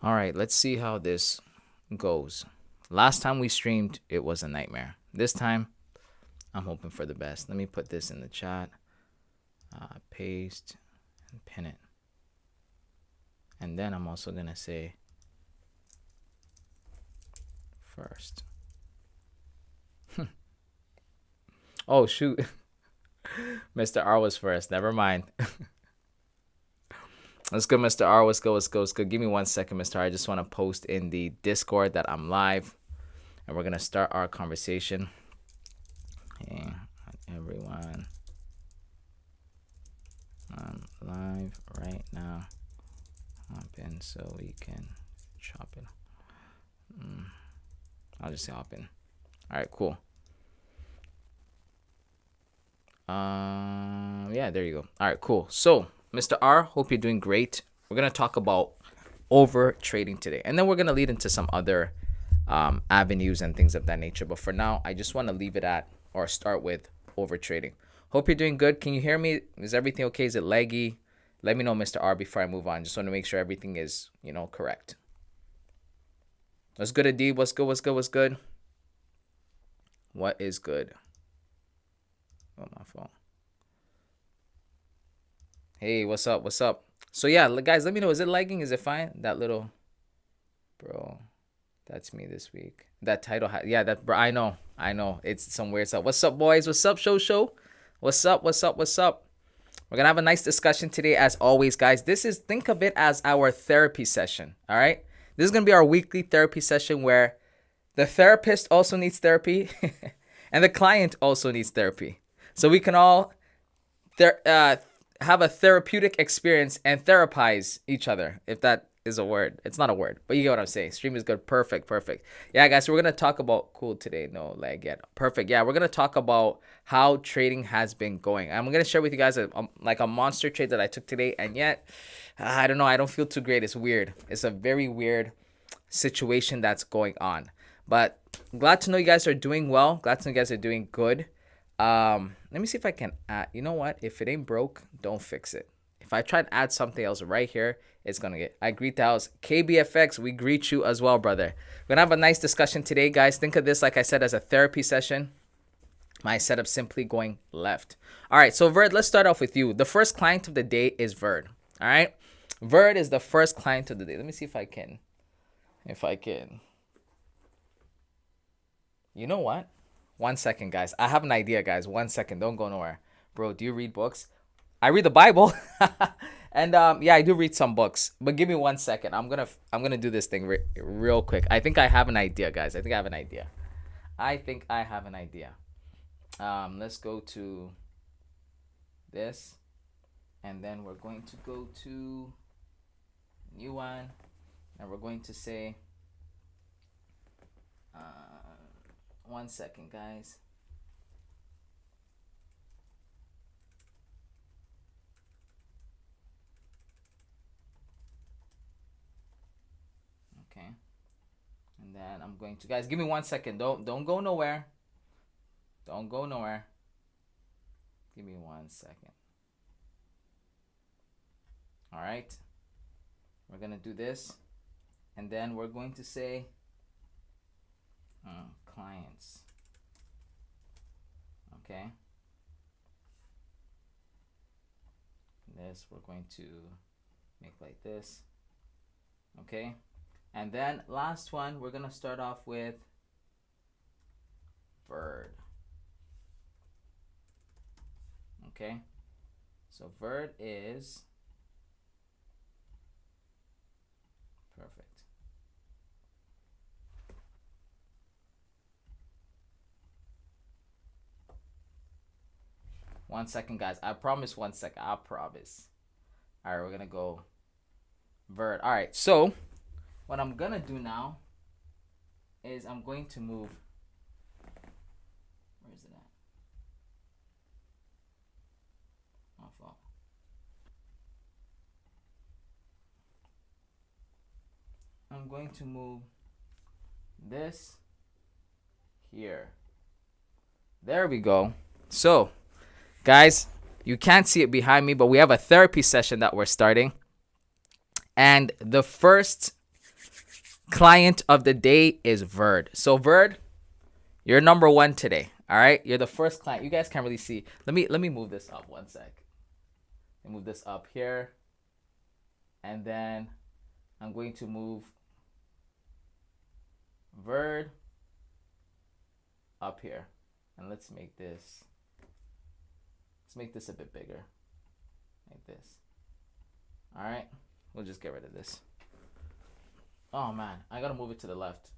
All right, let's see how this goes. Last time we streamed, it was a nightmare. This time, I'm hoping for the best. Let me put this in the chat. Paste and pin it. And then I'm also going to say first. Oh, shoot. Mr. R was first. Never mind. Let's go, Mr. R. Let's go. Give me 1 second, Mr. R. I just want to post in the Discord that I'm live. And we're going to start our conversation. Hey, everyone. I'm live right now. Hop in so we can chop it. I'll just say hop in. All right, cool. Yeah, there you go. All right, cool. So, Mr. R, hope you're doing great. We're going to talk about over trading today. And then we're going to lead into some other avenues and things of that nature. But for now, I just want to leave it at or start with over trading. Hope you're doing good. Can you hear me? Is everything okay? Is it laggy? Let me know, Mr. R, before I move on. Just want to make sure everything is, correct. What's good, Adib? What's good? What is good? Oh, my phone. Hey, what's up? So yeah, guys, let me know. Is it lagging? Is it fine? That little, bro, that's me this week. That title, yeah, that, bro, I know. It's some weird stuff. What's up, boys? What's up, show? What's up? We're gonna have a nice discussion today, as always, guys. Think of it as our therapy session. All right, this is gonna be our weekly therapy session where the therapist also needs therapy, and the client also needs therapy. So we can all have a therapeutic experience and therapize each other, if that is a word. It's not a word, but you get what I'm saying. Stream is good. Perfect. Yeah, guys, so we're going to talk about cool today. No lag yet. Perfect. Yeah, we're going to talk about how trading has been going. I'm going to share with you guys a monster trade that I took today, and yet, I don't know. I don't feel too great. It's weird. It's a very weird situation that's going on. But glad to know you guys are doing well. Glad to know you guys are doing good. Let me see if I can add. You know what? If it ain't broke, don't fix it. If I try to add something else right here, it's gonna get. I greet the house. KBFX, we greet you as well, brother. We're gonna have a nice discussion today, guys. Think of this, like I said, as a therapy session. My setup simply going left. All right, so Verd, let's start off with you. The first client of the day is Verd. All right, Verd is the first client of the day. Let me see if I can. You know what? 1 second, guys. I have an idea, guys. 1 second. Don't go nowhere. Bro, do you read books? I read the Bible. And yeah, I do read some books. But give me 1 second. I'm gonna do this thing real quick. I think I have an idea, guys. I think I have an idea. Let's go to this. And then we're going to go to new one. And we're going to say 1 second, guys. Okay. And then I'm going to, guys, give me 1 second. Don't go nowhere. Give me 1 second. All right. We're going to do this. And then we're going to say clients. Okay. This we're going to make like this. Okay. And then last one, we're going to start off with Verd. Okay. So Verd is perfect. One second, guys. I promise 1 second. I promise. All right, we're going to go Verd. All right, so what I'm going to do now is I'm going to move. Where is it at? Oh, fuck. I'm going to move this here. There we go. So, guys, you can't see it behind me, but we have a therapy session that we're starting. And the first client of the day is Verd. So Verd, you're number one today. All right, you're the first client. You guys can't really see. Let me move this up one sec. Let me move this up here, and then I'm going to move Verd up here, and let's make this a bit bigger, like this. All right, we'll just get rid of this. Oh man, I gotta move it to the left.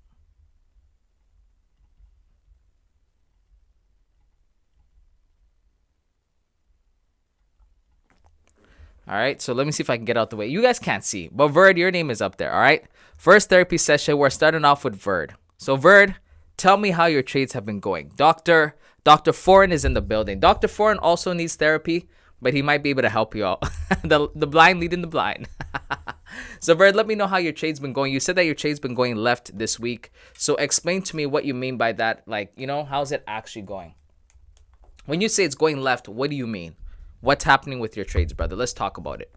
All right, so let me see if I can get out the way. You guys can't see, but Verd, your name is up there. All right, first therapy session. We're starting off with Verd. So Verd, tell me how your trades have been going. Dr. Foreign is in the building. Dr. Foreign also needs therapy, but he might be able to help you out. the blind leading the blind. So Verd, let me know how your trade's been going. You said that your trade's been going left this week. So explain to me what you mean by that. Like, how's it actually going? When you say it's going left, what do you mean? What's happening with your trades, brother? Let's talk about it.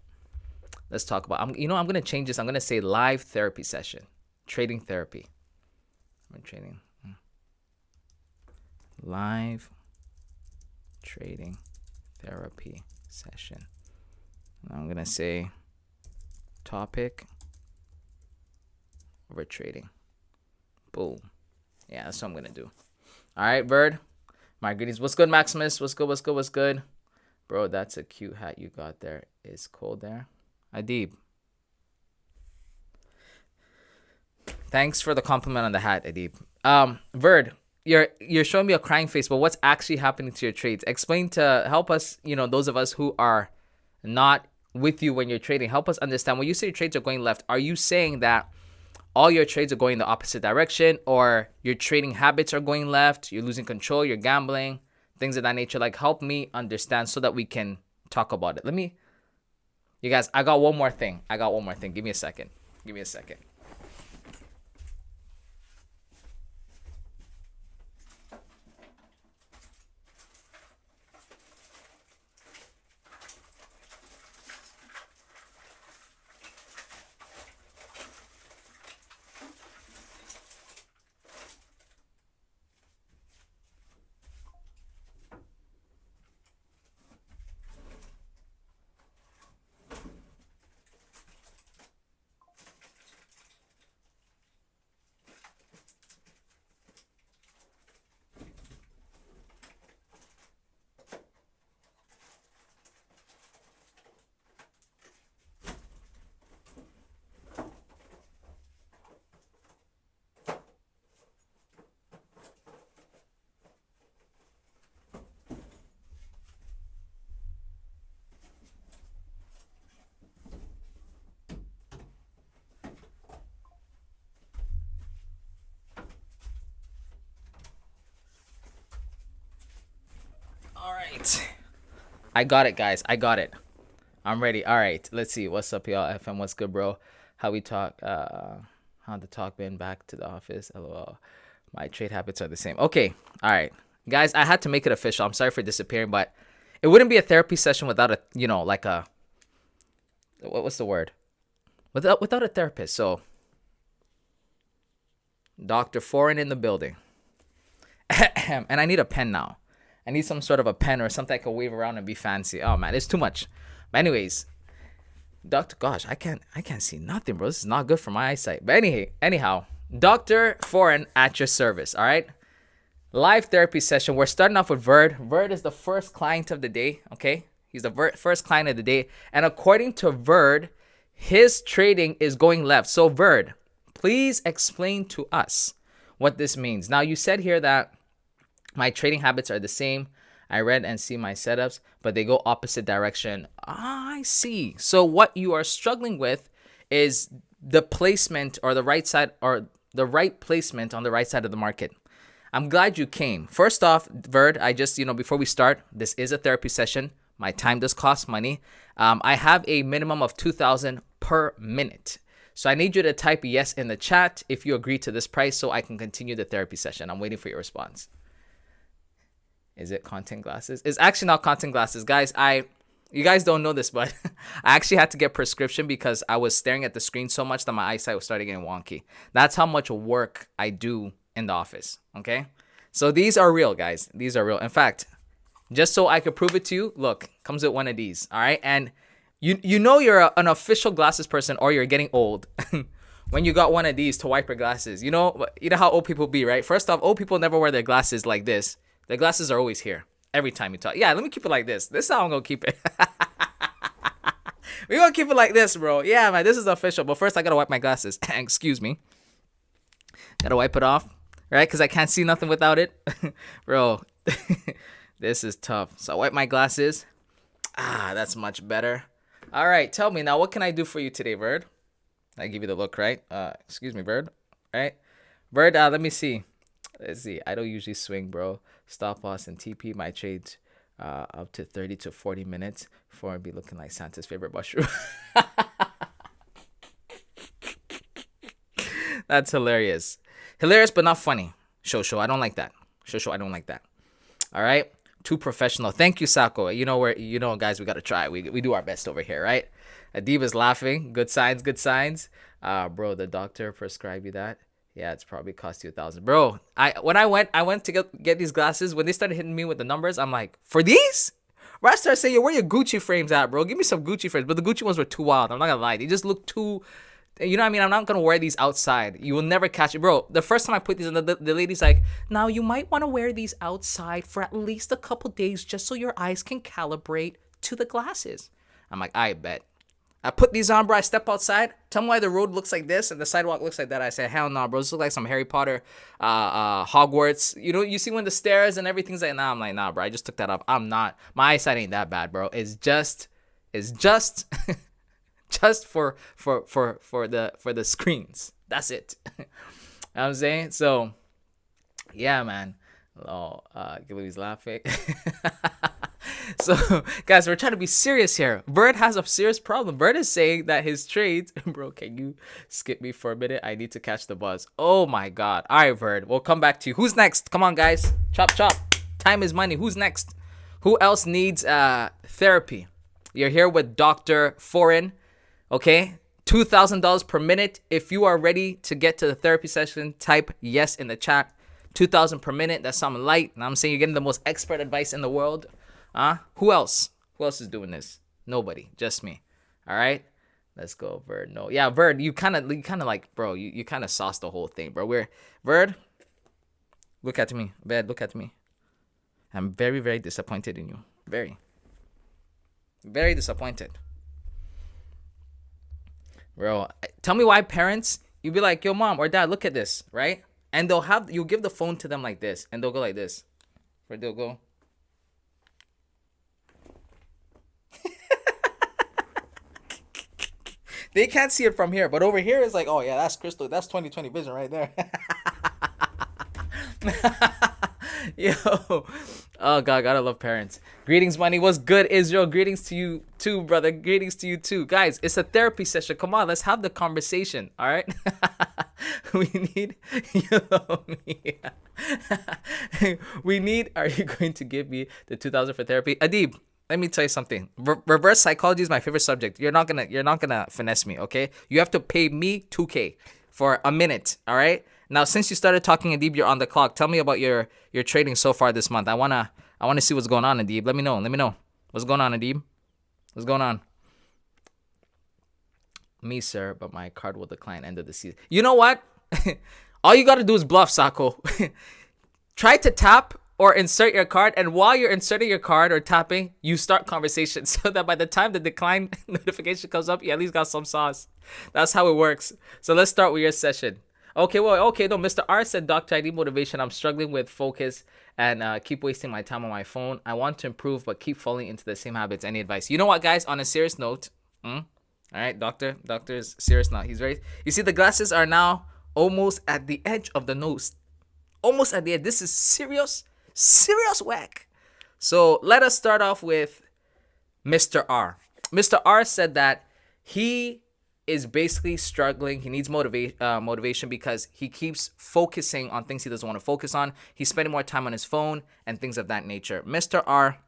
Let's talk about. I'm going to change this. I'm going to say live therapy session, trading therapy. I'm trading. Live trading therapy session. And I'm going to say topic over trading. Boom. Yeah, that's what I'm going to do. All right, Verd. My goodies. What's good, Maximus? What's good? What's good? What's good? Bro, that's a cute hat you got there. It's cold there. Adib. Thanks for the compliment on the hat, Adib. Verd, you're showing me a crying face, but what's actually happening to your trades? Explain to help us, those of us who are not with you when you're trading. Help us understand. When you say your trades are going left, are you saying that all your trades are going in the opposite direction, or your trading habits are going left? You're losing control. You're gambling. Things of that nature. Like, help me understand so that we can talk about it. You guys, I got one more thing. Give me a second. All right. I got it, guys. I'm ready. All right. Let's see. What's up, y'all? FM, what's good, bro? How we talk? How the talk been back to the office? LOL. My trade habits are the same. Okay. All right. Guys, I had to make it official. I'm sorry for disappearing, but it wouldn't be a therapy session without a, like a, what's the word? Without a therapist. So, Dr. Foreign in the building. And I need a pen now. I need some sort of a pen or something I can wave around and be fancy. Oh man, it's too much. But anyways, gosh, I can't see nothing, bro. This is not good for my eyesight. But anyhow, Dr. Foreign at your service. All right. Live therapy session. We're starting off with Verd. Verd is the first client of the day. Okay. He's the first client of the day. And according to Verd, his trading is going left. So Verd, please explain to us what this means. Now, you said here that my trading habits are the same. I read and see my setups, but they go opposite direction. I see. So what you are struggling with is the placement or the right side or the right placement on the right side of the market. I'm glad you came. First off, Verd, I just, before we start, this is a therapy session. My time does cost money. I have a minimum of 2,000 per minute. So I need you to type yes in the chat if you agree to this price so I can continue the therapy session. I'm waiting for your response. Is it content glasses? It's actually not content glasses. Guys, I You guys don't know this, but I actually had to get prescription because I was staring at the screen so much that my eyesight was starting getting wonky. That's how much work I do in the office. Okay, so these are real, guys. These are real. In fact, just so I could prove it to you, look, comes with one of these. All right, and you know you're an official glasses person or you're getting old when you got one of these to wipe your glasses. You know how old people be, right? First off, old people never wear their glasses like this. Their glasses are always here every time you talk. Yeah, let me keep it like this. This is how I'm gonna keep it. We're gonna keep it like this, bro. Yeah, man, this is official. But first, I gotta wipe my glasses. Excuse me. Gotta wipe it off, right? Because I can't see nothing without it. Bro, this is tough. So I wipe my glasses. That's much better. All right, tell me now, what can I do for you today, Bird? I give you the look, right? Excuse me, Bird. Right? Bird, let me see. Let's see. I don't usually swing, bro. Stop loss and TP my trades up to 30 to 40 minutes before I be looking like Santa's favorite mushroom. That's hilarious. Hilarious, but not funny. Show. I don't like that. Show. I don't like that. All right. Too professional. Thank you, Sako. Guys, we got to try. We do our best over here, right? Adib is laughing. Good signs. Bro, the doctor prescribed you that? Yeah, it's probably cost you $1,000. Bro, when I went to get these glasses. When they started hitting me with the numbers, I'm like, for these? Bro, I started saying, yo, where your Gucci frames at, bro? Give me some Gucci frames. But the Gucci ones were too wild. I'm not gonna lie. They just look too... You know what I mean? I'm not going to wear these outside. You will never catch it. Bro, the first time I put these on, the lady's like, now you might want to wear these outside for at least a couple days just so your eyes can calibrate to the glasses. I'm like, I bet. I put these on, bro. I step outside. Tell me why the road looks like this and the sidewalk looks like that. I say, hell no, bro. This looks like some Harry Potter, Hogwarts. You know, you see when the stairs and everything's like, nah. I'm like, nah, bro. I just took that up. I'm not. My eyesight ain't that bad, bro. It's just just for the screens. That's it. You know what I'm saying? So yeah, man. Oh, Gilly's laughing. So guys, we're trying to be serious here. Bird has a serious problem. Bird is saying that his trades, bro, can you skip me for a minute? I need to catch the buzz. Oh my god. All right, Bird, we'll come back to you. Who's next? Come on, guys. Chop. Time is money. Who's next? Who else needs therapy? You're here with Dr. Foreign. Okay, $2,000 per minute. If you are ready to get to the therapy session, type yes in the chat. $2,000 per minute. That's something light. And I'm saying you're getting the most expert advice in the world. Who else? Who else is doing this? Nobody. Just me. All right. Let's go, Bird. No, yeah, Bird. You kind of like, bro. You kind of sauced the whole thing, bro. Bird. Look at me, Bird. Look at me. I'm very, very disappointed in you. Very, very disappointed. Bro, tell me why parents, you'd be like, yo, mom or dad, look at this, right? And you'll give the phone to them like this, and they'll go like this. Or they'll go. They can't see it from here, but over here it's like, oh yeah, that's crystal. That's 20/20 vision right there. Yo, oh god, gotta love parents. Greetings, money. What's good, Israel? Greetings to you too, brother. Greetings to you too, guys. It's a therapy session. Come on, let's have the conversation. All right. We need. We need. Are you going to give me the 2,000 for therapy, Adib? Let me tell you something. Reverse psychology is my favorite subject. You're not gonna finesse me, okay? You have to pay me $2,000 for a minute. All right. Now, since you started talking, Adib, you're on the clock. Tell me about your trading so far this month. I wanna see what's going on, Adib. Let me know. What's going on, Adib? What's going on? Me, sir, but my card will decline end of the season. You know what? All you gotta do is bluff, Sako. Try to tap or insert your card, and while you're inserting your card or tapping, you start conversation so that by the time the decline notification comes up, you at least got some sauce. That's how it works. So let's start with your session. Okay, no, Mr. R said, Dr. ID motivation. I'm struggling with focus and keep wasting my time on my phone. I want to improve, but keep falling into the same habits. Any advice? You know what, guys? On a serious note, all right, doctor's serious now. He's very. You see, the glasses are now almost at the edge of the nose. Almost at the edge. This is serious whack. So let us start off with Mr. R. Mr. R said that he is basically struggling. He needs motivation because he keeps focusing on things he doesn't want to focus on. He's spending more time on his phone and things of that nature. Mr. R,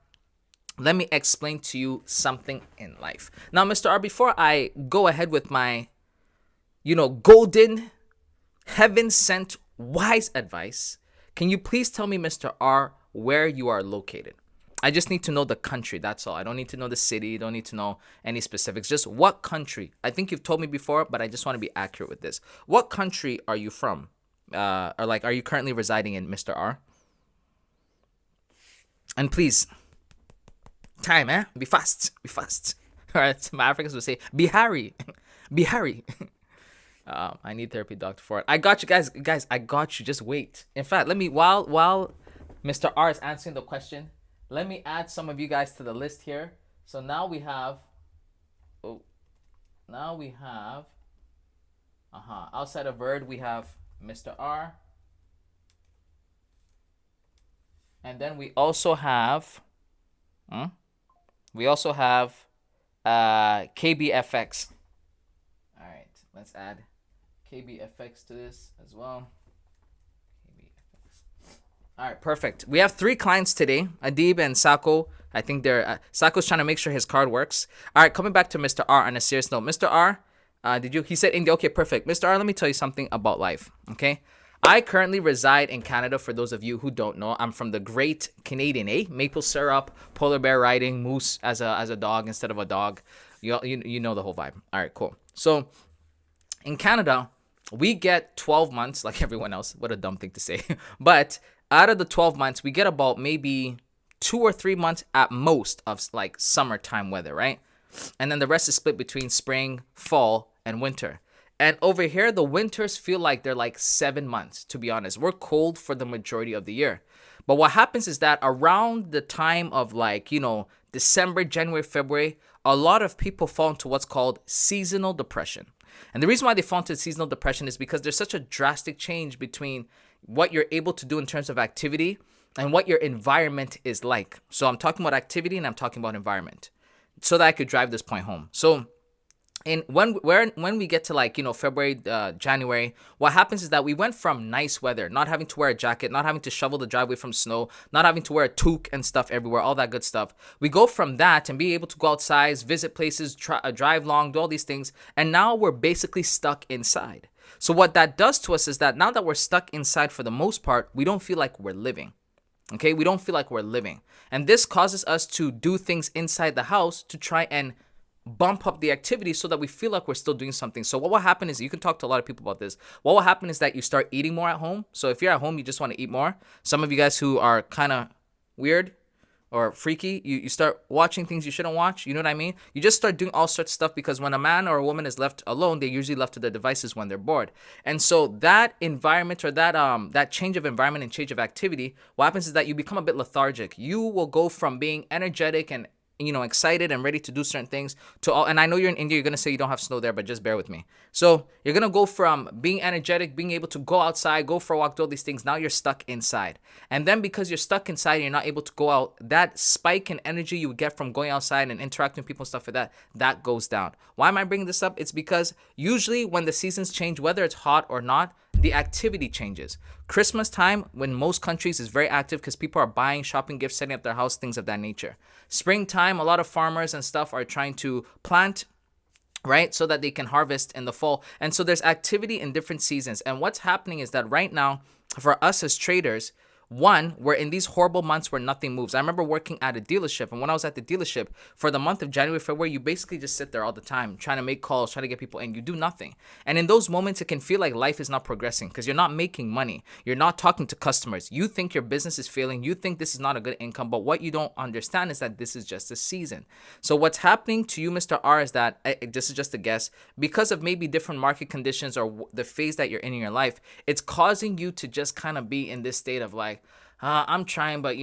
let me explain to you something in life. Now, Mr. R, before I go ahead with my, golden, heaven sent, wise advice, can you please tell me, Mr. R, where you are located? I just need to know the country. That's all. I don't need to know the city. Don't need to know any specifics. Just what country. I think you've told me before, but I just want to be accurate with this. What country are you from? Are you currently residing in, Mr. R? And please, time, eh? Be fast. Be fast. All right. My Africans would say, be hurry. Be hurry. I need therapy doctor for it. I got you guys. Guys, I got you. Just wait. In fact, let me, while Mr. R is answering the question, let me add some of you guys to the list here. So now we have, outside of Bird, we have Mr. R. And then we also have, KBFX. All right, let's add KBFX to this as well. KBFX. All right, perfect. We have 3 clients today, Adib and Sako. I think Sako's trying to make sure his card works. All right, coming back to Mr. R on a serious note. Mr. R, he said India. Okay, perfect. Mr. R, let me tell you something about life, okay? I currently reside in Canada. For those of you who don't know, I'm from the great Canadian, maple syrup, polar bear riding, moose as a dog instead of a dog. You know the whole vibe. All right, cool. So in Canada, we get 12 months like everyone else. What a dumb thing to say. But out of the 12 months, we get about maybe 2 or 3 months at most of like summertime weather, right? And then the rest is split between spring, fall, and winter. And over here, the winters feel like they're like 7 months, to be honest. We're cold for the majority of the year. But what happens is that around the time of December, January, February, a lot of people fall into what's called seasonal depression. And the reason why they fall into seasonal depression is because there's such a drastic change between what you're able to do in terms of activity and what your environment is like. So I'm talking about activity and I'm talking about environment so that I could drive this point home. So when we get to February, January, what happens is that we went from nice weather, not having to wear a jacket, not having to shovel the driveway from snow, not having to wear a toque and stuff everywhere, all that good stuff. We go from that and be able to go outside, visit places, drive long, do all these things, and now we're basically stuck inside. So what that does to us is that now that we're stuck inside for the most part, we don't feel like we're living. Okay, we don't feel like we're living. And this causes us to do things inside the house to try and bump up the activity so that we feel like we're still doing something. So what will happen is, you can talk to a lot of people about this. What will happen is that you start eating more at home. So if you're at home, you just want to eat more. Some of you guys who are kind of weird or freaky, you start watching things you shouldn't watch. You know what I mean? You just start doing all sorts of stuff because when a man or a woman is left alone, they're usually left to their devices when they're bored. And so that environment or that change of environment and change of activity, what happens is that you become a bit lethargic. You will go from being energetic and excited and ready to do certain things to all. And I know you're in India, you're going to say you don't have snow there, but just bear with me. So you're going to go from being energetic, being able to go outside, go for a walk, do all these things. Now you're stuck inside. And then because you're stuck inside and you're not able to go out, that spike in energy you would get from going outside and interacting with people and stuff like that goes down. Why am I bringing this up? It's because usually when the seasons change, whether it's hot or not, the activity changes. Christmas time, when most countries, is very active because people are buying, shopping gifts, setting up their house, things of that nature. Springtime, a lot of farmers and stuff are trying to plant, right, so that they can harvest in the fall. And so there's activity in different seasons. And what's happening is that right now, for us as traders, one, we're in these horrible months where nothing moves. I remember working at a dealership, and when I was at the dealership, for the month of January, February, you basically just sit there all the time, trying to make calls, trying to get people in. You do nothing. And in those moments, it can feel like life is not progressing because you're not making money. You're not talking to customers. You think your business is failing. You think this is not a good income. But what you don't understand is that this is just a season. So what's happening to you, Mr. R, is that, this is just a guess, because of maybe different market conditions or the phase that you're in your life, it's causing you to just kind of be in this state of like, I'm trying, but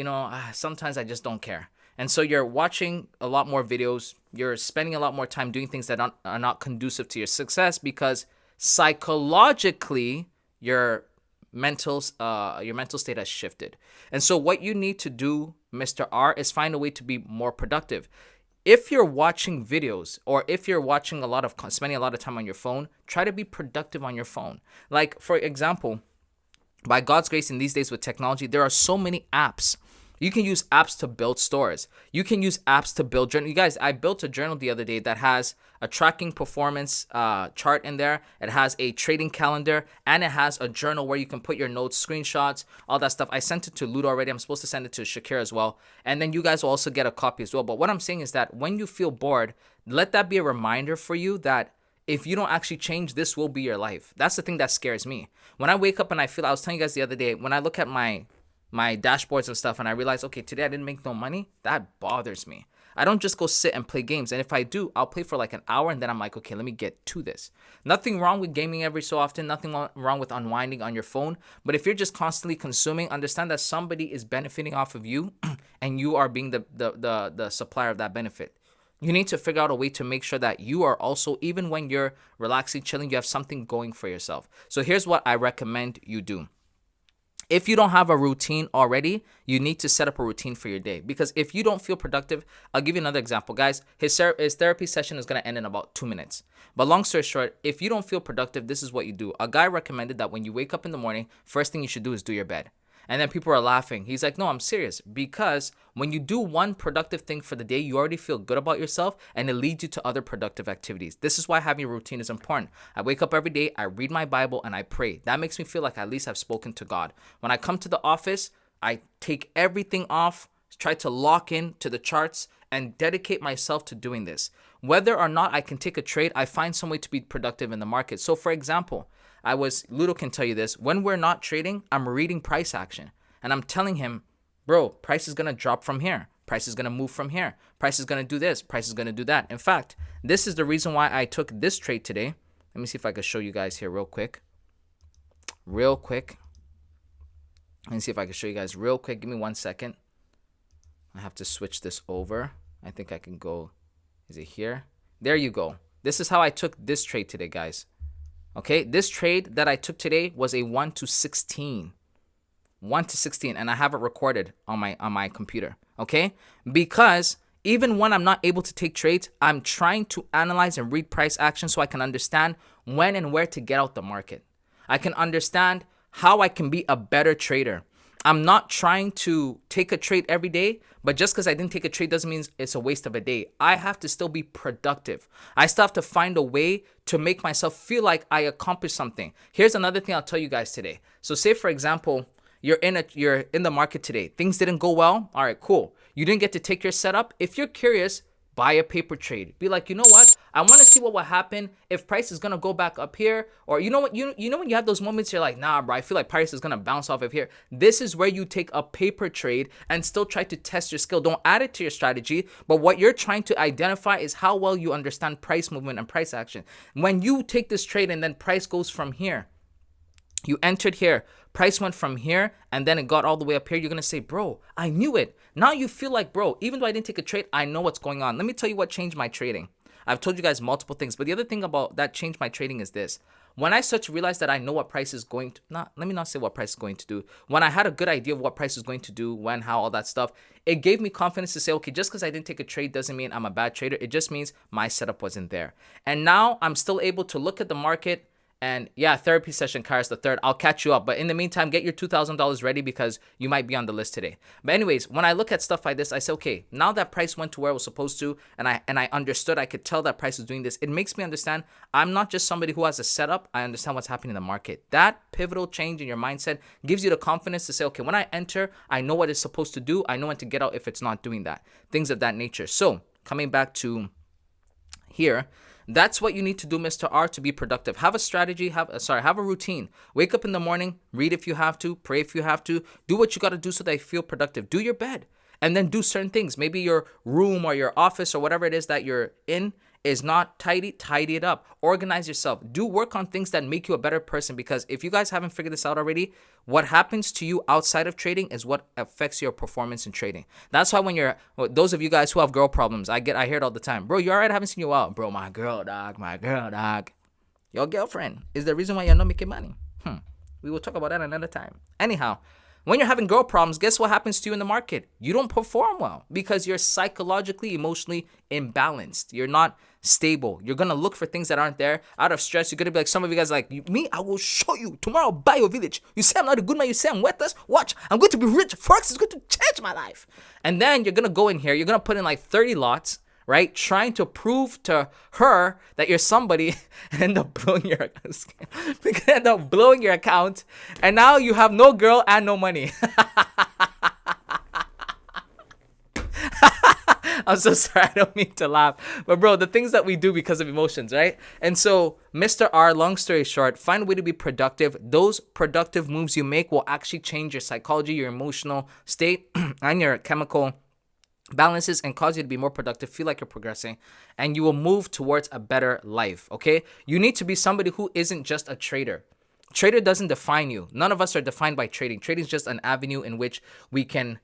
sometimes I just don't care. And so you're watching a lot more videos. You're spending a lot more time doing things that are not conducive to your success because psychologically your mental state has shifted. And so what you need to do, Mr. R, is find a way to be more productive. If you're watching videos or if you're watching spending a lot of time on your phone, try to be productive on your phone. Like, for example, by God's grace in these days with technology, there are so many apps You can use apps to build stores. You can use apps to build journal. You guys, I built a journal the other day that has a tracking performance chart in there. It has a trading calendar, and it has a journal where you can put your notes, screenshots, all that stuff. I sent it to Ludo already. I'm supposed to send it to Shakir as well. And then you guys will also get a copy as well. But what I'm saying is that when you feel bored, let that be a reminder for you that if you don't actually change, this will be your life. That's the thing that scares me. When I wake up and I feel, I was telling you guys the other day, when I look at my dashboards and stuff and I realize, okay, today I didn't make no money, that bothers me. I don't just go sit and play games. And if I do, I'll play for like an hour and then I'm like, okay, let me get to this. Nothing wrong with gaming every so often. Nothing wrong with unwinding on your phone. But if you're just constantly consuming, understand that somebody is benefiting off of you and you are being the supplier of that benefit. You need to figure out a way to make sure that you are also, even when you're relaxing, chilling, you have something going for yourself. So here's what I recommend you do. If you don't have a routine already, you need to set up a routine for your day. Because if you don't feel productive, I'll give you another example, guys. His therapy session is going to end in about 2 minutes. But long story short, if you don't feel productive, this is what you do. A guy recommended that when you wake up in the morning, first thing you should do is do your bed. And then people are laughing. He's like, no, I'm serious. Because when you do one productive thing for the day, you already feel good about yourself and it leads you to other productive activities. This is why having a routine is important. I wake up every day, I read my Bible, and I pray. That makes me feel like at least I've spoken to God. When I come to the office, I take everything off, try to lock in to the charts, and dedicate myself to doing this. Whether or not I can take a trade, I find some way to be productive in the market. So for example, Ludo can tell you this, when we're not trading, I'm reading price action. And I'm telling him, bro, price is going to drop from here. Price is going to move from here. Price is going to do this. Price is going to do that. In fact, this is the reason why I took this trade today. Let me see if I can show you guys here real quick. Real quick. Let me see if I can show you guys real quick. Give me 1 second. I have to switch this over. I think I can go. Is it here? There you go. This is how I took this trade today, guys. Okay, this trade that I took today was a 1 to 16. 1 to 16, and I have it recorded on my computer. Okay? Because even when I'm not able to take trades, I'm trying to analyze and read price action so I can understand when and where to get out the market. I can understand how I can be a better trader. I'm not trying to take a trade every day, but just because I didn't take a trade doesn't mean it's a waste of a day. I have to still be productive. I still have to find a way to make myself feel like I accomplished something. Here's another thing I'll tell you guys today. So say, for example, you're in the market today. Things didn't go well. All right, cool. You didn't get to take your setup. If you're curious, buy a paper trade. Be like, you know what? I want to see what will happen if price is going to go back up here. Or you know what? You know when you have those moments you're like, nah, bro, I feel like price is going to bounce off of here. This is where you take a paper trade and still try to test your skill. Don't add it to your strategy. But what you're trying to identify is how well you understand price movement and price action. When you take this trade and then price goes from here, you entered here, price went from here, and then it got all the way up here. You're going to say, bro, I knew it. Now you feel like, bro, even though I didn't take a trade, I know what's going on. Let me tell you what changed my trading. I've told you guys multiple things, but the other thing about that changed my trading is this. When I start to realize that I know what price is going to, let me not say what price is going to do. When I had a good idea of what price is going to do, when, how, all that stuff, it gave me confidence to say, okay, just because I didn't take a trade doesn't mean I'm a bad trader. It just means my setup wasn't there. And now I'm still able to look at the market. And yeah, therapy session, Kairos the third. I'll catch you up. But in the meantime, get your $2,000 ready because you might be on the list today. But anyways, when I look at stuff like this, I say, okay, now that price went to where it was supposed to, and I understood, I could tell that price is doing this. It makes me understand I'm not just somebody who has a setup. I understand what's happening in the market. That pivotal change in your mindset gives you the confidence to say, okay, when I enter, I know what it's supposed to do. I know when to get out if it's not doing that. Things of that nature. So coming back to here, that's what you need to do, Mr. R, to be productive. Have a strategy, have a routine. Wake up in the morning, read if you have to, pray if you have to. Do what you got to do so that you feel productive. Do your bed and then do certain things. Maybe your room or your office or whatever it is that you're in is not tidy it up. Organize yourself. Do work on things that make you a better person, because if you guys haven't figured this out already, what happens to you outside of trading is what affects your performance in trading. That's why when those of you guys who have girl problems, I hear it all the time. Bro, you alright? I haven't seen you out. Bro, my girl, dog. Your girlfriend is the reason why you're not making money. We will talk about that another time. Anyhow, When you're having girl problems, guess what happens to you in the market? You don't perform well because you're psychologically, emotionally imbalanced. You're not stable. You're going to look for things that aren't there out of stress. You're going to be like, some of you guys are like, me, I will show you. Tomorrow I'll buy your village. You say I'm not a good man. You say I'm worthless. Watch, I'm going to be rich. Forex is going to change my life. And then you're going to go in here. You're going to put in like 30 lots, right? Trying to prove to her that you're somebody and end up blowing your account. And now you have no girl and no money. I'm so sorry. I don't mean to laugh. But bro, the things that we do because of emotions, right? And so, Mr. R, long story short, find a way to be productive. Those productive moves you make will actually change your psychology, your emotional state, and your chemical balances and cause you to be more productive, feel like you're progressing, and you will move towards a better life, okay? You need to be somebody who isn't just a trader. Trader doesn't define you. None of us are defined by trading. Trading is just an avenue in which we can...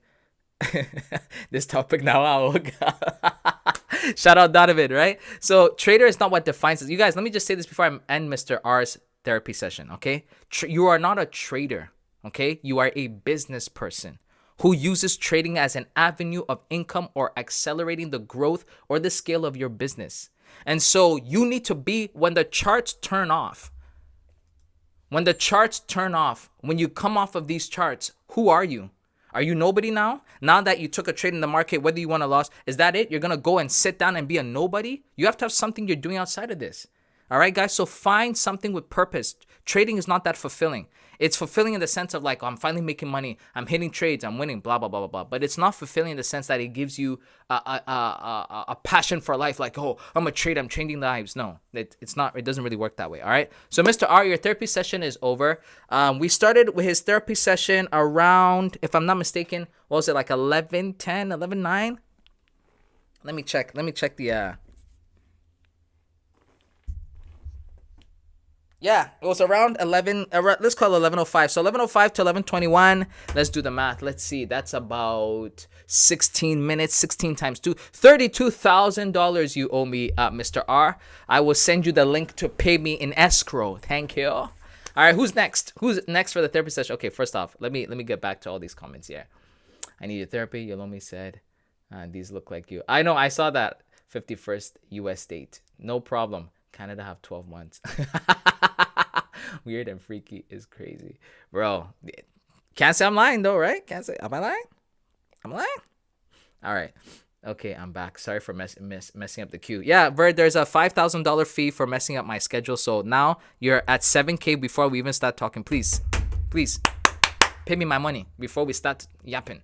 this topic now. Shout out Donovan, right? So trader is not what defines us. You guys, let me just say this before I end Mr. R's therapy session, okay? You are not a trader, okay? You are a business person who uses trading as an avenue of income or accelerating the growth or the scale of your business. And so you need to be, when the charts turn off, when you come off of these charts, who are you? Are you nobody now? Now that you took a trade in the market, whether you won or lost, is that it? You're going to go and sit down and be a nobody? You have to have something you're doing outside of this. All right, guys? So find something with purpose. Trading is not that fulfilling. It's fulfilling in the sense of like, oh, I'm finally making money. I'm hitting trades. I'm winning, blah, blah, blah, blah, blah. But it's not fulfilling in the sense that it gives you a passion for life. Like, oh, I'm a trader. I'm changing lives. No, it's not. It doesn't really work that way. All right. So Mr. R, your therapy session is over. We started with his therapy session around, if I'm not mistaken, what was it, like 11:10, 11:09? Let me check the... Yeah, it was around 11, let's call it 11:05. So 11:05 to 11:21, let's do the math. Let's see, that's about 16 minutes, 16 times 2, $32,000 you owe me, Mr. R. I will send you the link to pay me in escrow. Thank you. All right, who's next? Who's next for the therapy session? Okay, first off, let me get back to all these comments here. I need your therapy, Yolomi said. These look like you. I know, I saw that. 51st U.S. state. No problem. Canada have 12 months. Weird and freaky is crazy. Bro, can't say I'm lying though, right? Can't say, am I lying? I'm lying? All right. Okay, I'm back. Sorry for messing up the queue. Yeah, Bird, there's a $5,000 fee for messing up my schedule. So now you're at 7K before we even start talking. Please, pay me my money before we start yapping.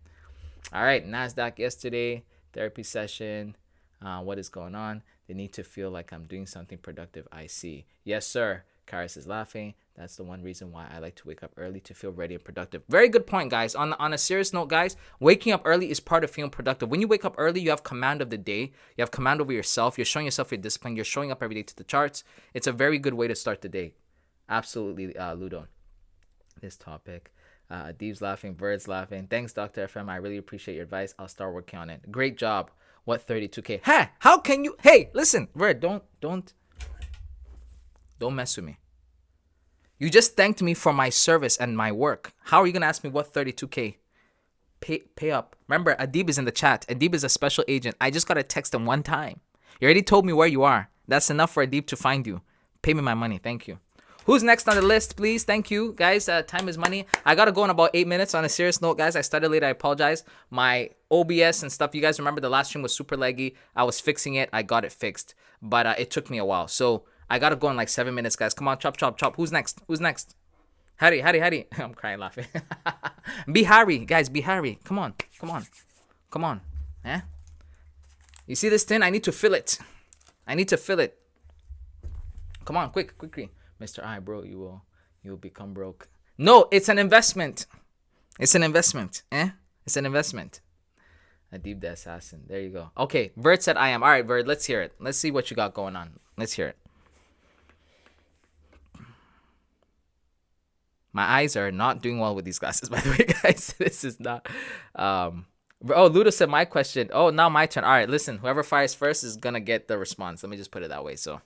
All right, NASDAQ yesterday, therapy session. What is going on? They need to feel like I'm doing something productive. I see. Yes, sir. Karis is laughing. That's the one reason why I like to wake up early, to feel ready and productive. Very good point, guys. On a serious note, guys, waking up early is part of feeling productive. When you wake up early, you have command of the day. You have command over yourself. You're showing yourself your discipline. You're showing up every day to the charts. It's a very good way to start the day. Absolutely, Ludo. This topic. Dee's laughing. Bird's laughing. Thanks, Dr. FM. I really appreciate your advice. I'll start working on it. Great job. What 32K? Hey, how can you? Hey, listen, Bird, don't mess with me. You just thanked me for my service and my work. How are you gonna ask me what 32K? Pay up. Remember, Adib is in the chat. Adib is a special agent. I just gotta text him one time. You already told me where you are. That's enough for Adib to find you. Pay me my money. Thank you. Who's next on the list, please? Thank you, guys. Time is money. I gotta go in about 8 minutes. On a serious note, guys, I started late. I apologize. My OBS and stuff, you guys remember the last stream was super laggy. I was fixing it. I got it fixed, but it took me a while. So I gotta go in like 7 minutes, guys. Come on, chop. Who's next? Harry. I'm crying laughing. Be Harry, guys. Be Harry. Come on. Eh? You see this thing? I need to fill it. Come on, quickly. Mr. I, bro, you will become broke. No, it's an investment. Eh? It's an investment. Adib the assassin. There you go. Okay, Vert said I am. All right, Vert, let's hear it. Let's see what you got going on. Let's hear it. My eyes are not doing well with these glasses, by the way, guys. This is not... Ludo said my question. Oh, now my turn. All right, listen. Whoever fires first is going to get the response. Let me just put it that way. So,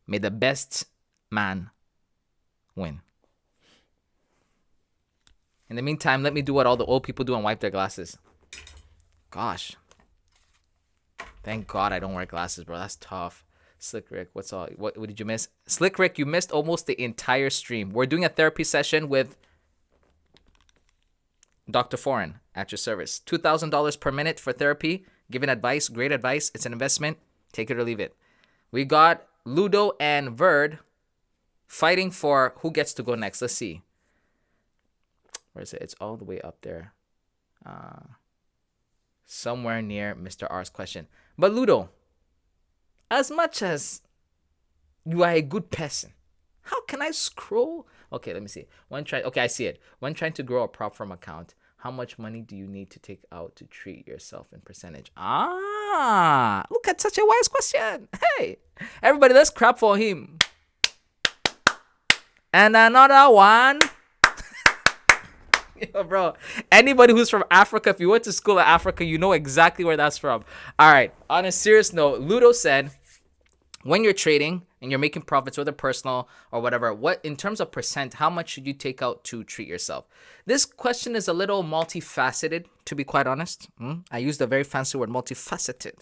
may the best man win. In the meantime, let me do what all the old people do and wipe their glasses. Gosh. Thank God I don't wear glasses, bro. That's tough. Slick Rick, what's all? What did you miss? Slick Rick, you missed almost the entire stream. We're doing a therapy session with Dr. Foreign at your service. $2,000 per minute for therapy. Giving advice, great advice. It's an investment. Take it or leave it. We got Ludo and Verd fighting for who gets to go next. Let's see. Where is it? It's all the way up there. Somewhere near Mr. R's question. But Ludo, as much as you are a good person, how can I scroll? Okay, let me see. Okay, I see it. When trying to grow a prop firm account, how much money do you need to take out to treat yourself in percentage? Look at such a wise question. Hey, everybody, let's clap for him. And another one. Yo, bro, anybody who's from Africa, if you went to school in Africa, you know exactly where that's from. All right, on a serious note, Ludo said, when you're trading and you're making profits, whether personal or whatever, what in terms of percent, how much should you take out to treat yourself? This question is a little multifaceted, to be quite honest. I used a very fancy word, multifaceted.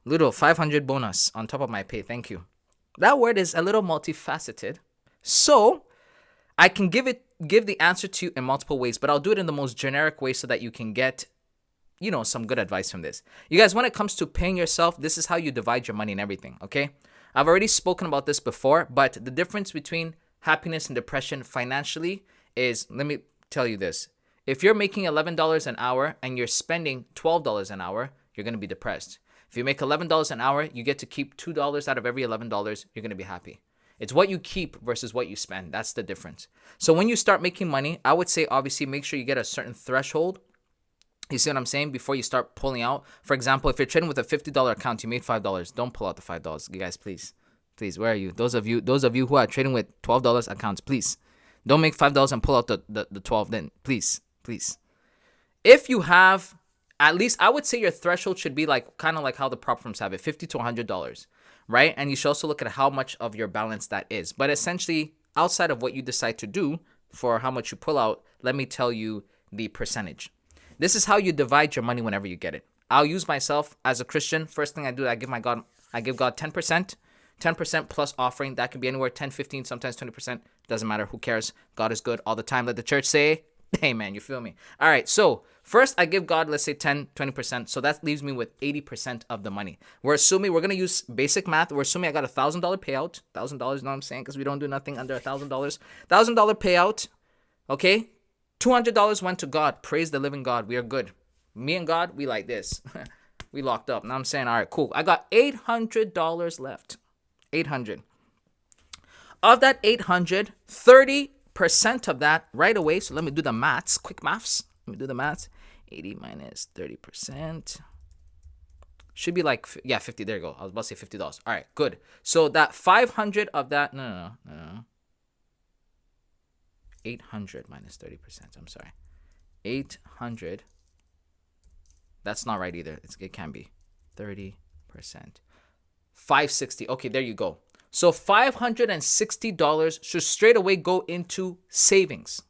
Ludo, 500 bonus on top of my pay. Thank you. That word is a little multifaceted. So I can give the answer to you in multiple ways, but I'll do it in the most generic way so that you can get, some good advice from this. You guys, when it comes to paying yourself, this is how you divide your money and everything, okay? I've already spoken about this before, but the difference between happiness and depression financially is, let me tell you this. If you're making $11 an hour and you're spending $12 an hour, you're going to be depressed. If you make $11 an hour, you get to keep $2 out of every $11, you're going to be happy. It's what you keep versus what you spend. That's the difference. So when you start making money, I would say obviously make sure you get a certain threshold. You see what I'm saying? Before you start pulling out. For example, if you're trading with a $50 account, you made $5. Don't pull out the $5. You guys, please. Please, where are you? Those of you who are trading with $12 accounts, please. Don't make $5 and pull out the 12 then. Please. If you have, at least I would say your threshold should be kind of like how the prop firms have it, $50 to $100. Right? And you should also look at how much of your balance that is. But essentially, outside of what you decide to do for how much you pull out, let me tell you the percentage. This is how you divide your money whenever you get it. I'll use myself as a Christian. First thing I do, I give God 10%. 10% plus offering. That could be anywhere 10, 15, sometimes 20%. Doesn't matter. Who cares? God is good all the time. Let the church say, amen. You feel me? All right. So first I give God, let's say 10, 20%. So that leaves me with 80% of the money. We're going to use basic math. We're assuming I got $1,000 payout. $1,000, you know what I'm saying? Because we don't do nothing under $1,000. $1,000 payout. Okay. $200 went to God. Praise the living God. We are good. Me and God, we like this. We locked up. Now I'm saying, all right, cool. I got $800 left. 800. Of that 800, 30% of that right away. So let me do the maths. Quick maths. Let me do the maths. 80 minus 30%. Should be 50. There you go. I was about to say $50. All right, good. So that 500 of that, no. 800 minus 30%. I'm sorry. 800. That's not right either. It can be 30%. 560. Okay, there you go. So $560 should straight away go into savings.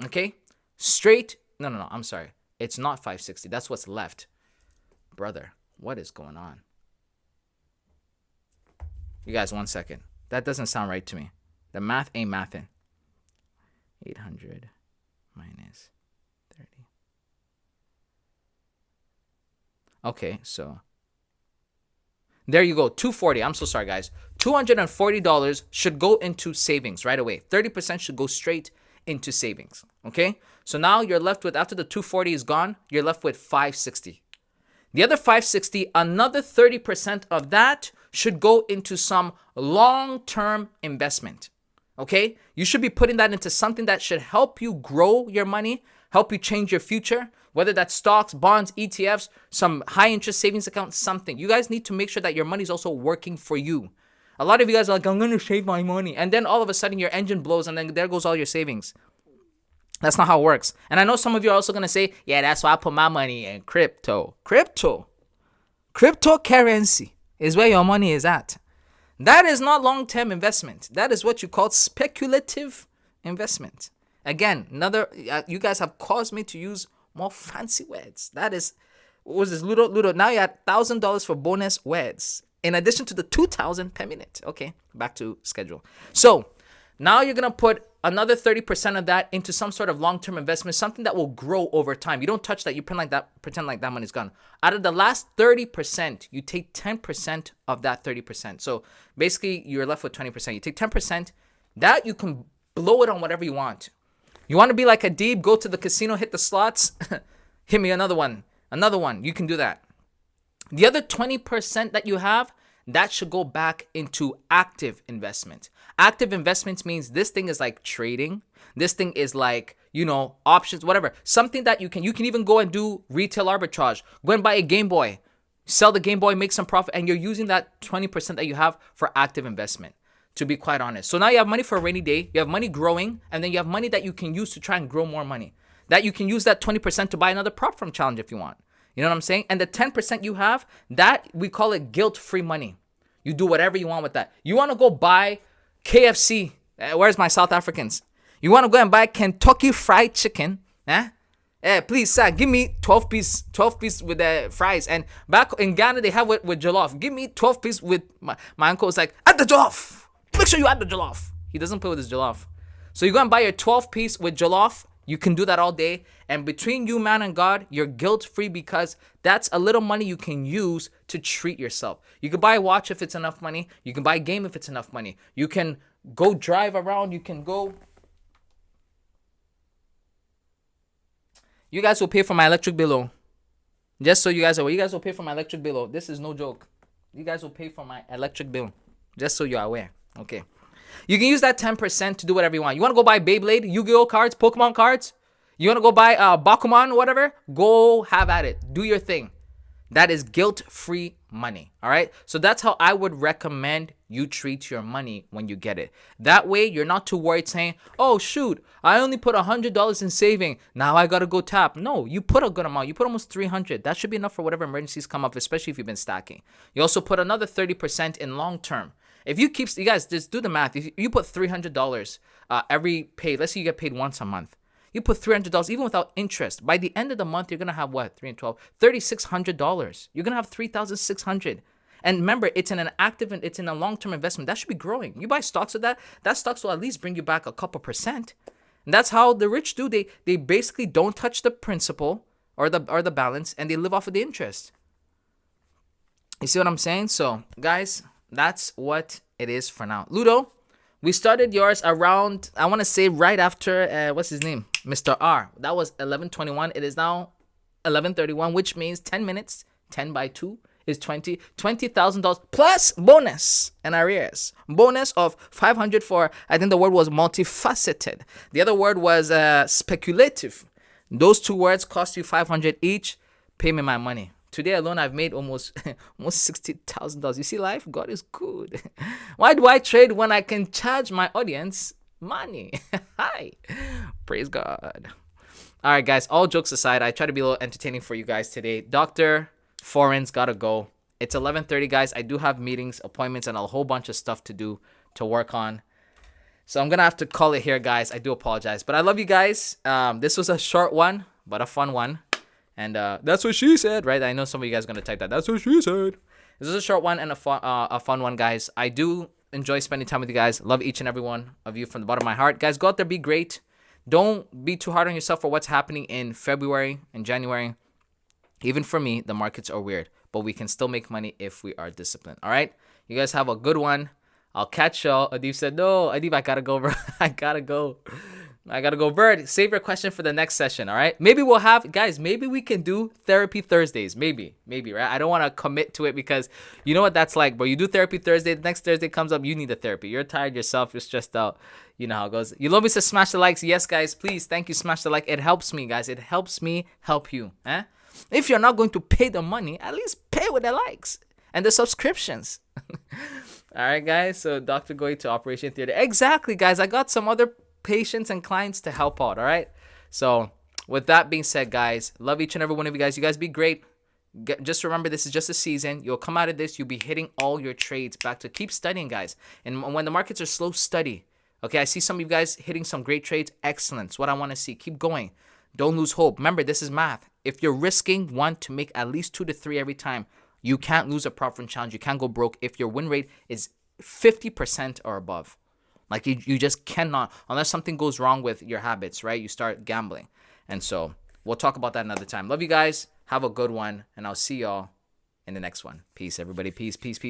Okay? No, I'm sorry. It's not 560. That's what's left. Brother, what is going on? You guys, 1 second. That doesn't sound right to me. The math ain't mathin'. 800 minus 30. Okay, so there you go. $240. I'm so sorry, guys. $240 should go into savings right away. 30% should go straight into savings. Okay? So now you're left with, after the $240 is gone, you're left with $560. The other $560, another 30% of that should go into some long-term investment. Okay? You should be putting that into something that should help you grow your money, help you change your future, whether that's stocks, bonds, ETFs, some high interest savings account, something. You guys need to make sure that your money is also working for you. A lot of you guys are like, I'm going to save my money. And then all of a sudden your engine blows and then there goes all your savings. That's not how it works. And I know some of you are also going to say, yeah, that's why I put my money in crypto. Cryptocurrency is where your money is at. That is not long-term investment. That is what you call speculative investment. Again, another, you guys have caused me to use more fancy words. That is, what was this? Ludo. Now you had $1,000 for bonus words in addition to the 2,000 per minute. Okay, back to schedule. So now you're going to put another 30% of that into some sort of long-term investment, something that will grow over time. You don't touch that. You pretend like that money's gone. Out of the last 30%, you take 10% of that 30%. So basically, you're left with 20%. You take 10%. That you can blow it on whatever you want. You want to be like Adib, go to the casino, hit the slots, hit me another one. You can do that. The other 20% that you have, that should go back into active investment. Active investments means this thing is like trading. This thing is like, options, whatever. Something that you can even go and do retail arbitrage. Go and buy a Game Boy, sell the Game Boy, make some profit, and you're using that 20% that you have for active investment, to be quite honest. So now you have money for a rainy day, you have money growing, and then you have money that you can use to try and grow more money. That you can use that 20% to buy another prop from Challenge if you want. You know what I'm saying? And the 10% you have, that we call it guilt-free money. You do whatever you want with that. You want to go buy KFC. Where's my South Africans? You want to go and buy Kentucky Fried Chicken? Please, sir, give me 12 piece with the fries. And back in Ghana, they have it with jollof. Give me 12 piece with my uncle is like, add the jollof. Make sure you add the jollof. He doesn't play with his jollof. So you go and buy your 12 piece with jollof. You can do that all day. And between you, man, and God, you're guilt-free because that's a little money you can use to treat yourself. You can buy a watch if it's enough money. You can buy a game if it's enough money. You can go drive around. You can go. You guys will pay for my electric bill. Just so you guys are aware. You guys will pay for my electric bill. This is no joke. You guys will pay for my electric bill. Just so you're aware. Okay. You can use that 10% to do whatever you want. You want to go buy Beyblade, Yu-Gi-Oh cards, Pokemon cards? You want to go buy Bakuman, whatever? Go have at it. Do your thing. That is guilt-free money, all right? So that's how I would recommend you treat your money when you get it. That way, you're not too worried saying, oh, shoot, I only put $100 in saving. Now I got to go tap. No, you put a good amount. You put almost $300. That should be enough for whatever emergencies come up, especially if you've been stacking. You also put another 30% in long-term. If you keep, you guys, just do the math. If you put $300 every pay, let's say you get paid once a month. You put $300 even without interest. By the end of the month, you're going to have what? 3 and 12, $3,600. You're going to have $3,600. And remember, it's in an active and it's in a long-term investment. That should be growing. You buy stocks with that stocks will at least bring you back a couple percent. And that's how the rich do. They basically don't touch the principal or the balance, and they live off of the interest. You see what I'm saying? So, guys, that's what it is for now. Ludo, we started yours around, I want to say right after, what's his name? Mr. R. That was 11:21. It is now 11:31, which means 10 minutes, 10 by 2 is $20,000 plus bonus and arrears. Bonus of 500 for, I think the word was multifaceted. The other word was speculative. Those two words cost you 500 each. Pay me my money. Today alone, I've made almost $60,000. You see, life, God is good. Why do I trade when I can charge my audience money? Hi, praise God. All right, guys. All jokes aside, I try to be a little entertaining for you guys today. Dr. Foreign's gotta go. It's 11:30, guys. I do have meetings, appointments, and a whole bunch of stuff to do to work on. So I'm gonna have to call it here, guys. I do apologize, but I love you guys. This was a short one, but a fun one. And that's what she said, right? I know some of you guys are going to type that. That's what she said. This is a short one and a fun one, guys. I do enjoy spending time with you guys. Love each and every one of you from the bottom of my heart. Guys, go out there, be great. Don't be too hard on yourself for what's happening in February and January. Even for me, the markets are weird. But we can still make money if we are disciplined. All right? You guys have a good one. I'll catch y'all. Adib said, no, Adib, I got to go, bro. I got to go. Bird, save your question for the next session, all right? Maybe we'll have, guys, maybe we can do therapy Thursdays. Maybe, right? I don't want to commit to it because you know what that's like, bro. You do therapy Thursday, the next Thursday comes up, you need the therapy. You're tired yourself, you're stressed out. You know how it goes. You love me, so smash the likes. Yes, guys, please. Thank you, smash the like. It helps me, guys. It helps me help you. If you're not going to pay the money, at least pay with the likes and the subscriptions. All right, guys. So Dr. going to Operation Theater. Exactly, guys. I got some other patients and clients to help out, all right? So with that being said, guys, love each and every one of you guys. You guys be great. Just remember, this is just a season. You'll come out of this, you'll be hitting all your trades back to keep studying, guys. And when the markets are slow, study. Okay, I see some of you guys hitting some great trades. Excellent. It's what I want to see. Keep going. Don't lose hope. Remember, this is math. If you're risking one to make at least 2 to 3 every time, you can't lose a profit challenge. You can't go broke if your win rate is 50% or above. Like you just cannot, unless something goes wrong with your habits, right? You start gambling. And so we'll talk about that another time. Love you guys. Have a good one. And I'll see y'all in the next one. Peace, everybody. Peace, peace, peace.